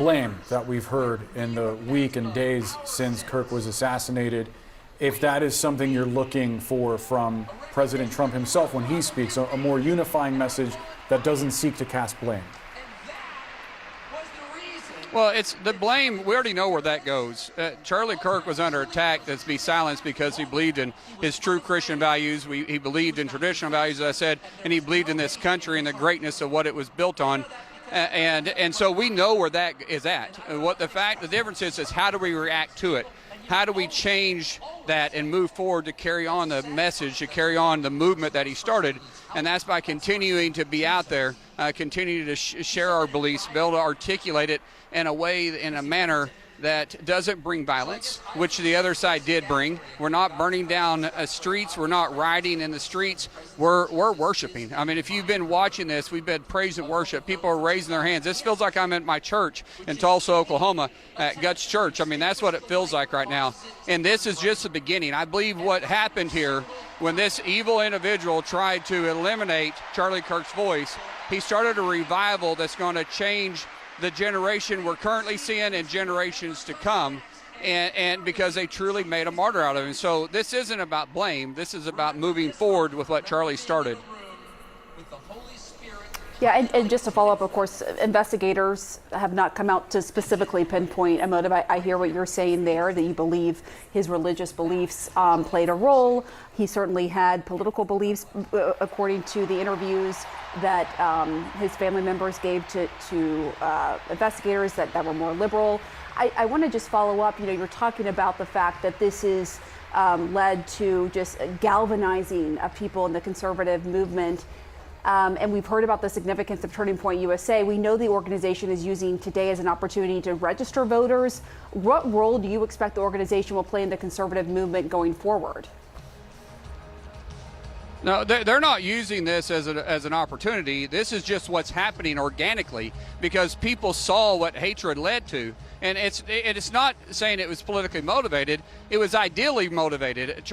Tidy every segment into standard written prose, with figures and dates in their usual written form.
blame that we've heard in the week and days since Kirk was assassinated, if that is something you're looking for from President Trump himself when he speaks, a more unifying message that doesn't seek to cast blame. Well, it's the blame. We already know where that goes. Charlie Kirk was under attack to be silenced because he believed in his true Christian values. He believed in traditional values, as I said, and he believed in this country and the greatness of what it was built on. And so we know where that is at. The difference is how do we react to it? How do we change that and move forward to carry on the message, to carry on the movement that he started? And that's by continuing to be out there, continue to share our beliefs, be able to articulate it in a manner that doesn't bring violence, which the other side did bring. We're not burning down streets. We're not rioting in the streets. We're worshiping. I mean, if you've been watching this, we've been praise and worship. People are raising their hands. This feels like I'm at my church in Tulsa, Oklahoma, at Guts Church. I mean, that's what it feels like right now. And this is just the beginning. I believe what happened here when this evil individual tried to eliminate Charlie Kirk's voice, he started a revival that's going to change the generation we're currently seeing and generations to come, and because they truly made a martyr out of him. So this isn't about blame. This is about moving forward with what Charlie started. Yeah, and just to follow up, of course, investigators have not come out to specifically pinpoint a motive. I hear what you're saying there, that you believe his religious beliefs played a role. He certainly had political beliefs, according to the interviews that his family members gave to investigators that were more liberal. I want to just follow up. You know, you're talking about the fact that this is led to just galvanizing of people in the conservative movement. And we've heard about the significance of Turning Point USA. We know the organization is using today as an opportunity to register voters. What role do you expect the organization will play in the conservative movement going forward? No, they're not using this as an opportunity. This is just what's happening organically because people saw what hatred led to. And it's not saying it was politically motivated. It was ideally motivated.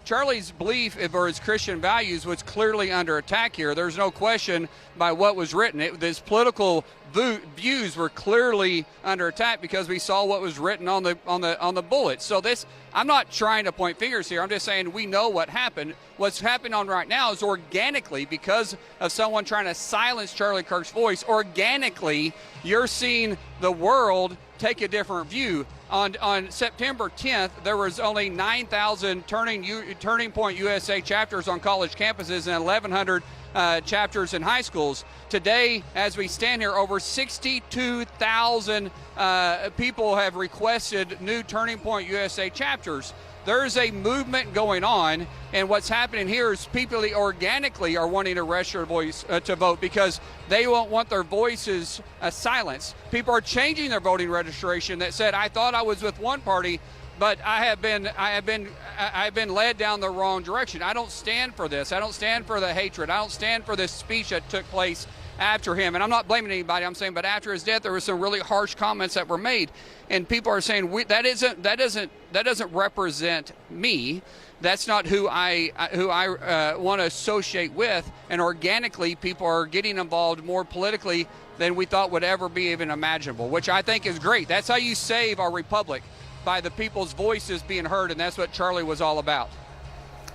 Charlie's belief or his Christian values was clearly under attack here. There's no question by what was written. His political views were clearly under attack because we saw what was written on the bullets. So I'm not trying to point fingers here. I'm just saying we know what happened. What's happening on right now is organically, because of someone trying to silence Charlie Kirk's voice, organically you're seeing the world take a different view. On September 10th, there was only 9,000 Turning Point USA chapters on college campuses and 1,100 chapters in high schools. Today, as we stand here, over 62,000 people have requested new Turning Point USA chapters. There's a movement going on, and what's happening here is people organically are wanting to register voice to vote because they won't want their voices silenced. People are changing their voting registration that said, I thought I was with one party, but I have been led down the wrong direction. I don't stand for this. I don't stand for the hatred. I don't stand for this speech that took place after him. And I'm not blaming anybody. I'm saying, but after his death, there were some really harsh comments that were made, and people are saying that doesn't represent me. That's not who I want to associate with. And organically, people are getting involved more politically than we thought would ever be even imaginable, which I think is great. That's how you save our republic, by the people's voices being heard, and that's what Charlie was all about.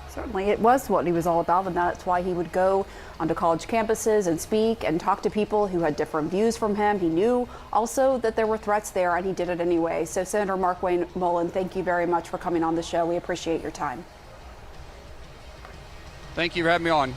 Certainly, it was what he was all about, and that's why he would go onto college campuses and speak and talk to people who had different views from him. He knew also that there were threats there, and he did it anyway. So, Senator Mark Wayne Mullin, thank you very much for coming on the show. We appreciate your time. Thank you for having me on.